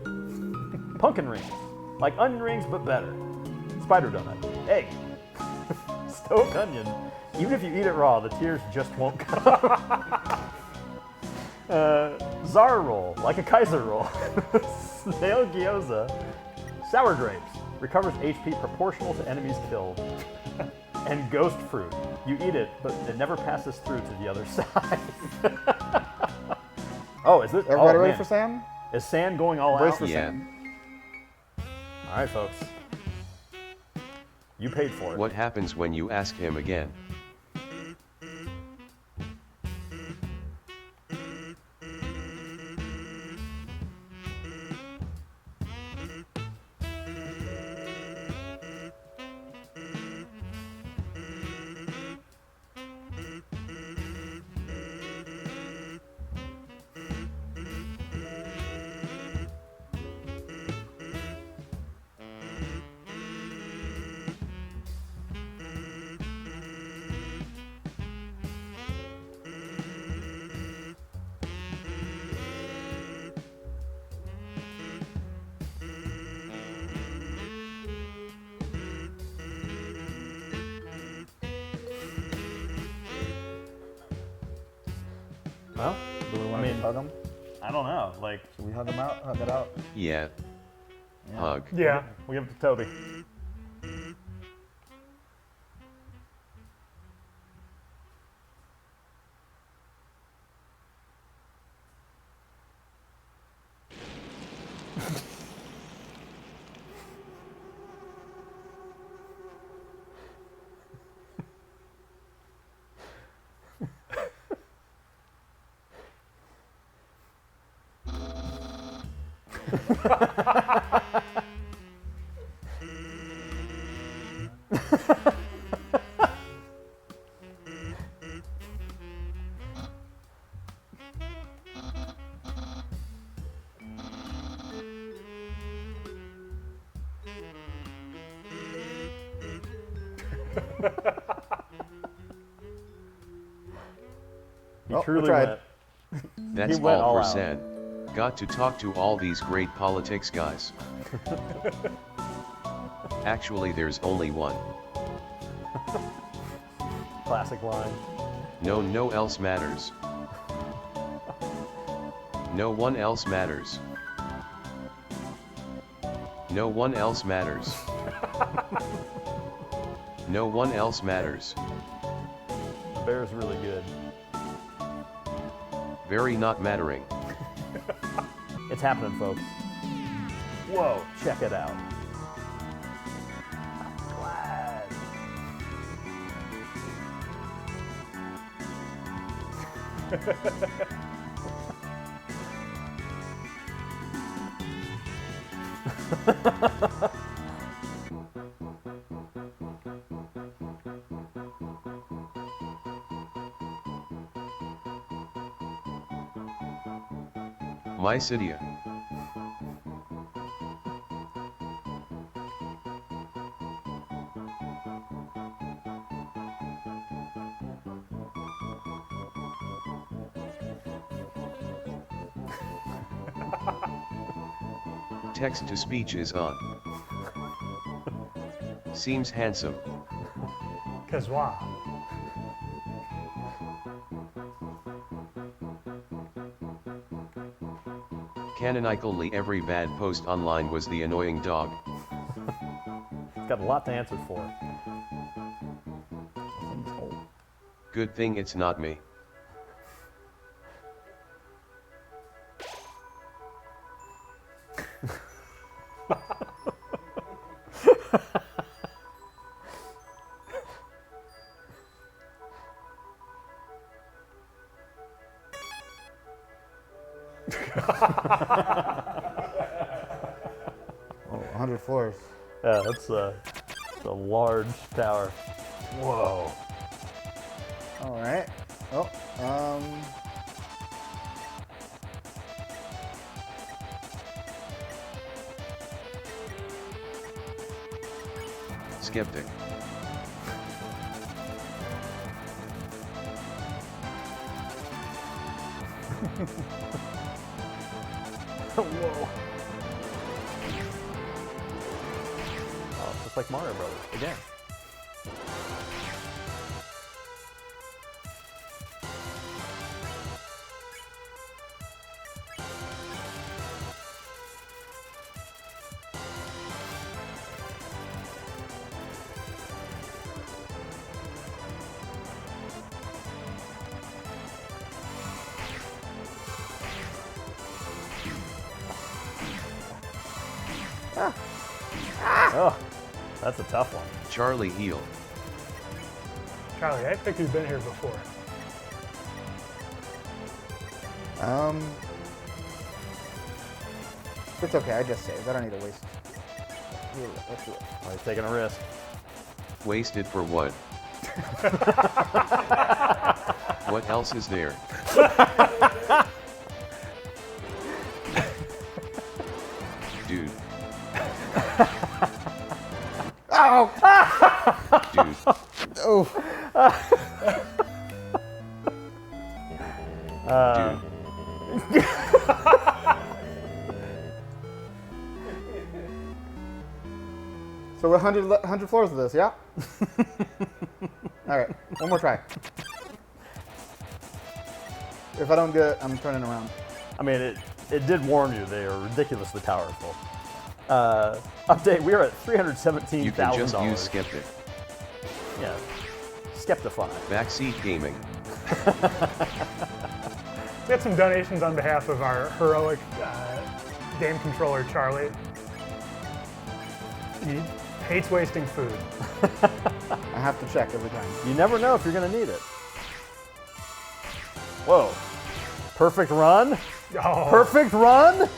Pumpkin rings. Like onion rings, but better. Spider donut. Egg. Stoked onion. Even if you eat it raw, the tears just won't come. Czar roll. Like a Kaiser roll. Snail gyoza. Sour grapes. Recovers HP proportional to enemies killed. And ghost fruit. You eat it, but it never passes through to the other side. Oh, is this? Everybody ready man. for Sam? Is Sam going all Brace out? for Yeah. Sam. All right, folks. You paid for it. What happens when you ask him again? Well, Do we want I to mean- hug him? I don't know. Like, Should we hug him out? Hug it out? Yeah. Hug. Yeah. we'll give it to Toby. He Oh, we truly tried. went. That's went all all for out. said. Got to talk to all these great politics guys. Actually, there's only one. Classic line. No else matters. No one else matters. No one else matters. No one else matters. The bear's really good. Very not mattering. It's happening, folks. Whoa, check it out. I'm glad. My Cydia. Text to speech is on. Seems handsome. Cause why? Canonically, every bad post online was the annoying dog. Got a lot to answer for. Good thing it's not me. Oh, 100 floors. Yeah, that's a large tower. Whoa. All right. Oh, Skeptic. Whoa. Oh, it's just like Mario Brothers again. Oh, that's a tough one. Charlie heal. Charlie, I think you've been here before. It's okay, I just saved. I don't need to waste. Let's do it. Oh, he's taking a risk. Wasted for what? What else is there? Dude. Ow! Dude. Oh. Dude. So we're 100 floors of this, yeah? All right, one more try. If I don't get it, I'm turning around. I mean, it did warn you they are ridiculously powerful. Update, we are at $317,000. You can just use Skeptic. Yeah, Skeptify. Backseat gaming. We got some donations on behalf of our heroic game controller, Charlie. He hates wasting food. I have to check every time. You never know if you're going to need it. Whoa. Perfect run? Oh, Perfect run?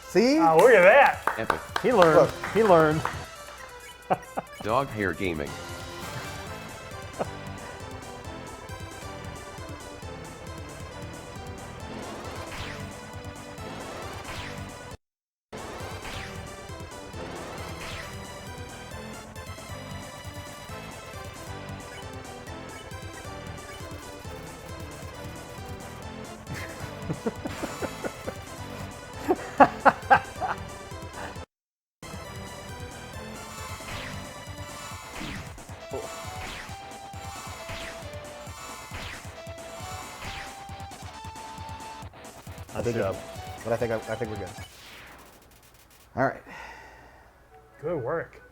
See? oh, look at that. Epic. He learned. Look. He learned. Dog hair gaming. Nice job. But I think we're good. All right. Good work.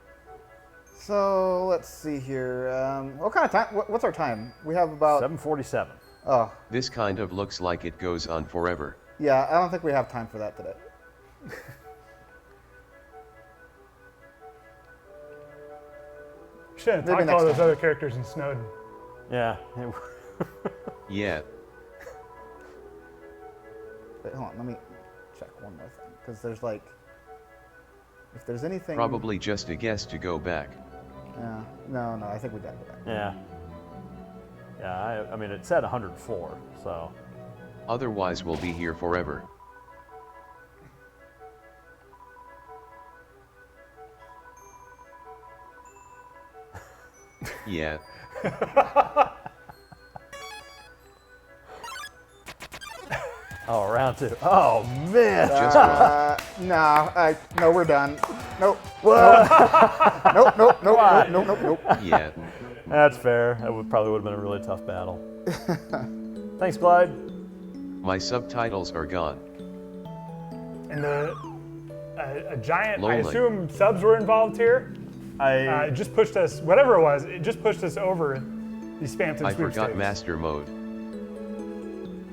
So let's see here. What kind of time? What's our time? We have about. 7:47. Oh, This kind of looks like it goes on forever. yeah. I don't think we have time for that today. Should have Maybe talked to next all those time. other characters in Snowden. Yeah. Yeah. Wait, hold on. Let me check one more thing, because there's like, if there's anything. Probably just a guess to go back. Yeah. No. I think we gotta go back. Yeah. Yeah, I mean, it said 104, so. Otherwise we'll be here forever. Yeah. Oh, round two. Oh, man. Just No, we're done. Nope. Nope. yeah. That's fair. That probably would have been a really tough battle. Thanks, Clyde. My subtitles are gone. And a giant, I Lonely. assume subs were involved here. I It just pushed us, whatever it was, it just pushed us over the Spamton I sweepstakes. forgot master mode.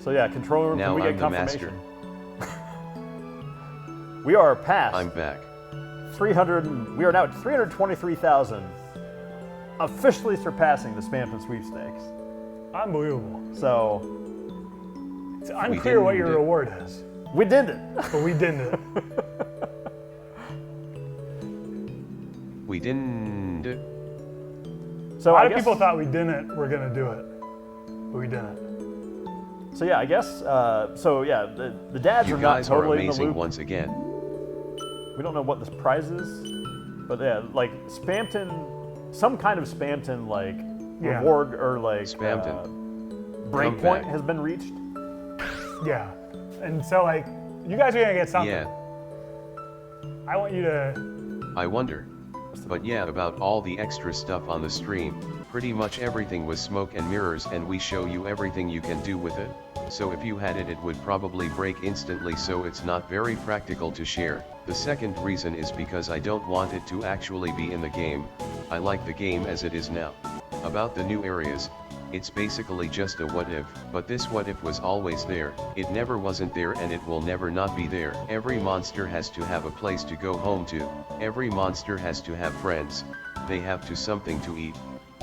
So yeah, controller, Now can we I'm get the confirmation? We are past I'm back. 300. We are now at 323,000, officially surpassing the Spamton sweepstakes. Unbelievable. So It's unclear what your didn't. reward is, we did it. but we didn't it. We didn't. So A lot I of guess, people thought we didn't, we're gonna do it, but we didn't. So yeah, I guess. So yeah, the dads You are not guys are totally in the amazing loop. once again. We don't know what this prize is, but yeah, like Spamton, some kind of Spamton like Yeah. reward or like Spamton. breakpoint back. has been reached. Yeah. And so, like, you guys are gonna get something. Yeah, I want you to. I wonder. But yeah, about all the extra stuff on the stream, pretty much everything was smoke and mirrors, and we show you everything you can do with it. So if you had it, it would probably break instantly, so it's not very practical to share. The second reason is because I don't want it to actually be in the game. I like the game as it is now. About the new areas, it's basically just a what if, but this what if was always there. It never wasn't there, and it will never not be there. Every monster has to have a place to go home to. Every monster has to have friends. They have to something to eat,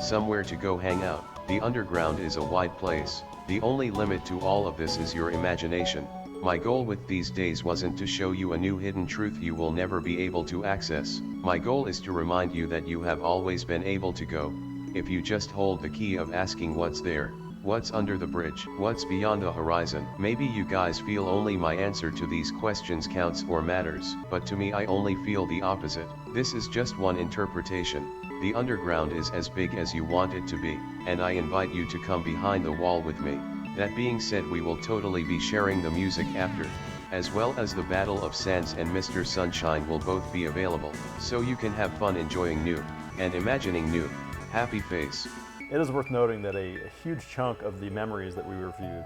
somewhere to go hang out. The underground is a wide place. The only limit to all of this is your imagination. My goal with these days wasn't to show you a new hidden truth you will never be able to access. My goal is to remind you that you have always been able to go. If you just hold the key of asking what's there, what's under the bridge, what's beyond the horizon. Maybe you guys feel only my answer to these questions counts or matters, but to me I only feel the opposite. This is just one interpretation. The underground is as big as you want it to be, and I invite you to come behind the wall with me. That being said, we will totally be sharing the music after, as well as the Battle of Sands and Mr. Sunshine will both be available, so you can have fun enjoying new, and imagining new. Happy face. It is worth noting that a huge chunk of the memories that we reviewed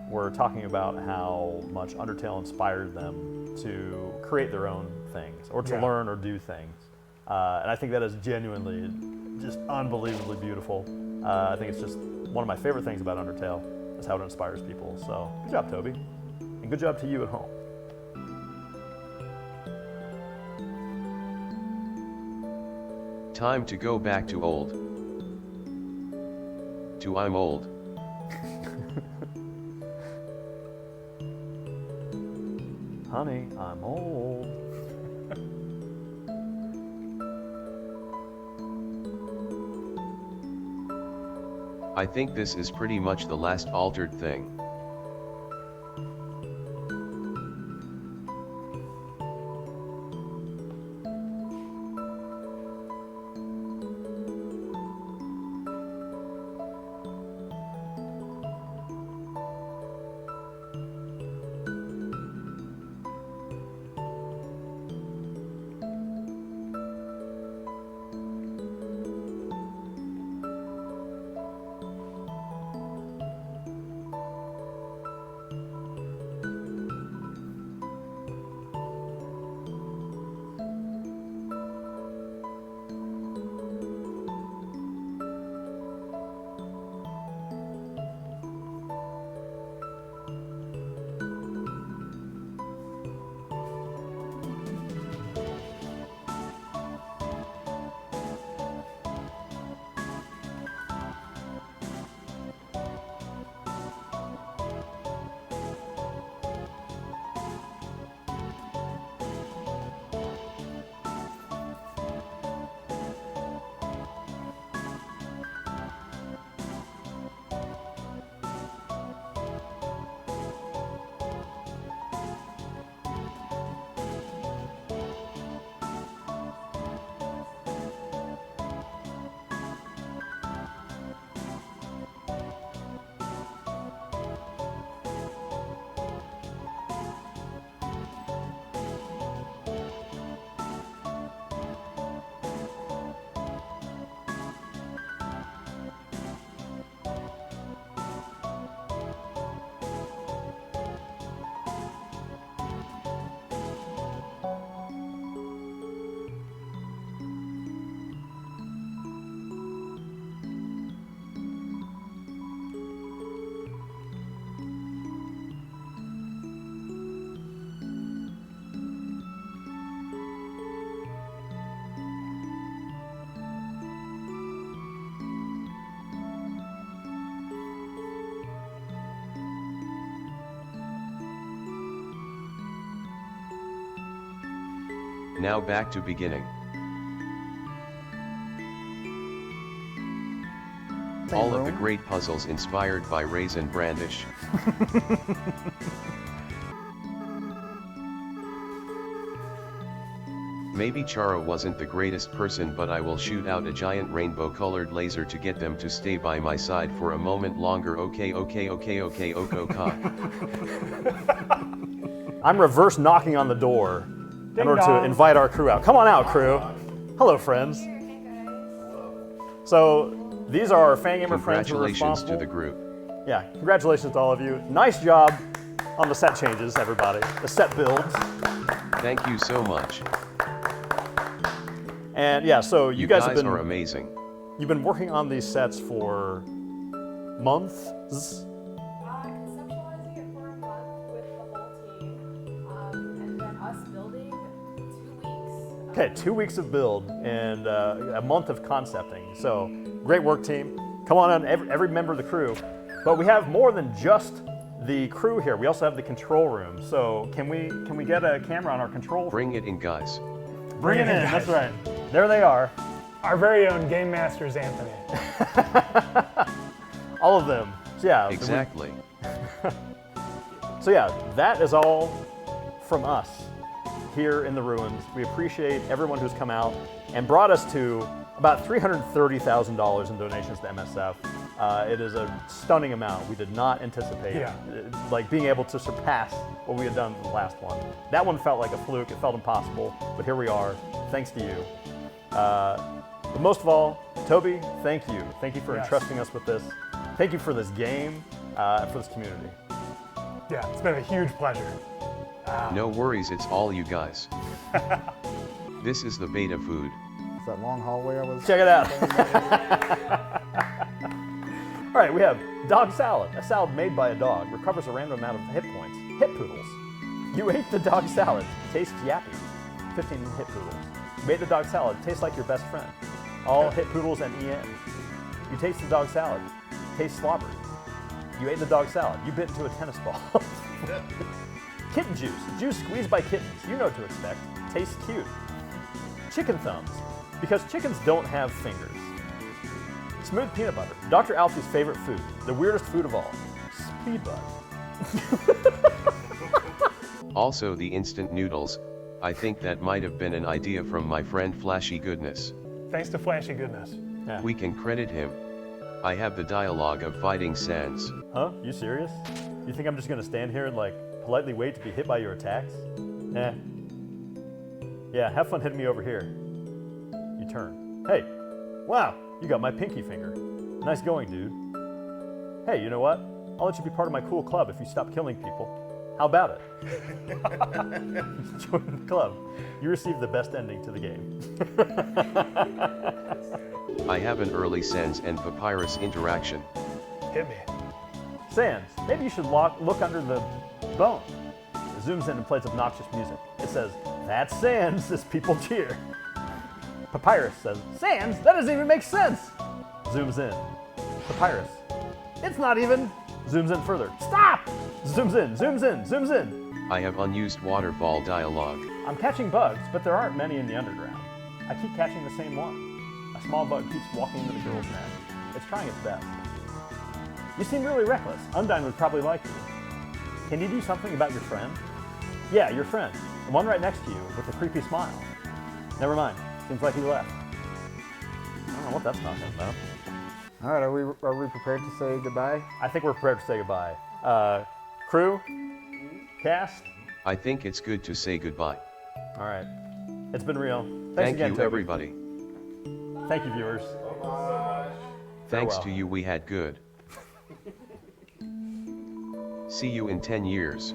were talking about how much Undertale inspired them to create their own things, or to learn or do things. And I think that is genuinely just unbelievably beautiful. I think it's just one of my favorite things about Undertale is how it inspires people. So good job, Toby. And good job to you at home. Time to go back to old. To I'm old. Honey, I'm old. I think this is pretty much the last altered thing. Now back to beginning. All of the great puzzles inspired by Raisin Brandish. Maybe Charo wasn't the greatest person, but I will shoot out a giant rainbow-colored laser to get them to stay by my side for a moment longer. Okay, okay, okay, okay, okay, okay. I'm reverse knocking on the door in order to dong. invite our crew out. Come on out, crew. Hello, friends. So these are our Fangamer friends who are Congratulations responsible. to the group. Yeah, congratulations to all of you. Nice job on the set changes, everybody. The set builds. Thank you so much. And yeah, so you guys have been are amazing. You've been working on these sets for months. Conceptualizing it for a month with the whole team, and then us building 2 weeks. Okay, 2 weeks of build and a month of concepting. So great work, team. Come on in, every member of the crew. But we have more than just the crew here. We also have the control room. So can we get a camera on our control room? Bring it in, guys. Bring it in. That's right. There they are. Our very own Game Masters Anthony. All of them. So yeah. Exactly. So yeah, that is all from us here in the ruins. We appreciate everyone who's come out and brought us to about $330,000 in donations to MSF. It is a stunning amount. We did not anticipate like being able to surpass what we had done with the last one. That one felt like a fluke. It felt impossible, but here we are, thanks to you. But most of all, Toby, thank you. Thank you for entrusting us with this. Thank you for this game, for this community. Yeah, it's been a huge pleasure. No worries, it's all you guys. This is the beta food. Is that long hallway I was... Check it out. All right, we have dog salad. A salad made by a dog recovers a random amount of hit points. Hit poodles. You ate the dog salad. Tastes yappy. 15 hit poodles. You ate the dog salad. Tastes like your best friend. All hit poodles and EN. You taste the dog salad. Tastes slobbery. You ate the dog salad. You bit into a tennis ball. Kitten juice. Juice squeezed by kittens. You know what to expect. Tastes cute. Chicken thumbs. Because chickens don't have fingers. Smooth peanut butter. Dr. Alfie's favorite food. The weirdest food of all. Speed bug. Also the instant noodles. I think that might have been an idea from my friend Flashy Goodness. Thanks to Flashy Goodness. Yeah. We can credit him. I have the dialogue of fighting Sans. Huh? You serious? You think I'm just gonna stand here and like politely wait to be hit by your attacks? Eh. Yeah, have fun hitting me over here. You turn. Hey, wow, you got my pinky finger. Nice going, dude. Hey, you know what? I'll let you be part of my cool club if you stop killing people. How about it? Join the club. You receive the best ending to the game. I have an early Sans and Papyrus interaction. Hit me. Sans, maybe you should look under the bone. It zooms in and plays obnoxious music. It says, that's Sans as people cheer. Papyrus says, Sans? That doesn't even make sense. Zooms in. Papyrus, it's not even. Zooms in further. Stop! Zooms in, zooms in, zooms in. I have unused waterfall dialogue. I'm catching bugs, but there aren't many in the underground. I keep catching the same one. A small bug keeps walking into the girl's nest. It's trying its best. You seem really reckless. Undyne would probably like you. Can you do something about your friend? Yeah, your friend. The one right next to you with the creepy smile. Never mind. Seems like he left. I don't know what that's talking about. All right, are we prepared to say goodbye? I think we're prepared to say goodbye. Crew? Cast? I think it's good to say goodbye. All right. It's been real. Thanks Thank again, you, Toby. everybody. Thank you, viewers. Thanks Farewell. to you, we had good. See you in 10 years.